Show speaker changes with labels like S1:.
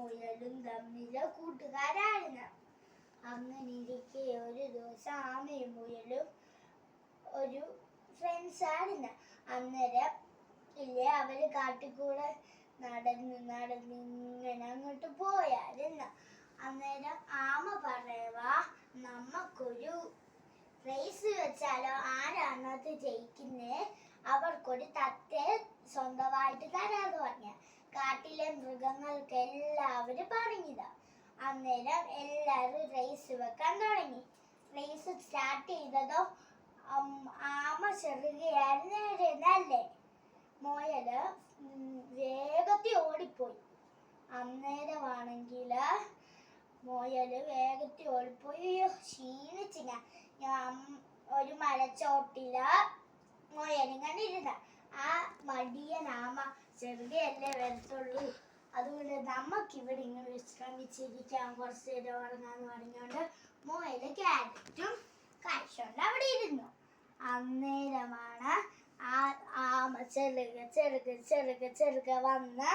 S1: മുയലും തമ്മില് കൂട്ടുകാരായിരുന്നു. അങ്ങനെ ഇരിക്കെ ഒരു ദിവസം ആമയും മുയലും ഒരു ഫ്രണ്ട്സ് ആയിരുന്നു. അന്നേരം ഇല്ലേ അവര് കാട്ടിക്കൂടെ നടന്നിങ്ങനെ അങ്ങോട്ട് പോയായിരുന്നു. അന്നേരം ആമ പറയുവാ, നമുക്കൊരു റേസ് വെച്ചാലോ, ആരാണത് ജയിക്കുന്നേ അവർക്കൊരു തത്തയെ സ്വന്തമായിട്ട് തരാന്ന് പറഞ്ഞ. കാട്ടിലെ മൃഗങ്ങൾക്ക് എല്ലാവരും പറഞ്ഞില്ല. അന്നേരം എല്ലാവരും റേസ് വെക്കാൻ തുടങ്ങി. റേസ് സ്റ്റാർട്ട് ചെയ്തതോ ആമ ചെറുകയായിരുന്നല്ലേ. മുയല് വേഗത്തിൽ ഓടിപ്പോയി. അന്നേരമാണെങ്കില് മുയല് വേഗത്തിൽ ഓടിപ്പോയി. ക്ഷീണിച്ച് ഞാൻ ഒരു മരച്ചോട്ടില് മുയലും കണ്ടിരുന്ന. ആ മടിയൻ ആമ ചെറുകയല്ലേ വരത്തുള്ളൂ, അതുകൊണ്ട് നമുക്കിവിടെ ഇങ്ങനെ വിശ്രമിച്ചിരിക്കാം, കുറച്ച് നേരം ഉറങ്ങാന്ന് പറഞ്ഞുകൊണ്ട് മുയല് ക്യാരറ്റും കഴിച്ചോണ്ട് അവിടെ ഇരുന്നു. അന്നേരമാണ് ആ ആമ ചെറുക വന്ന്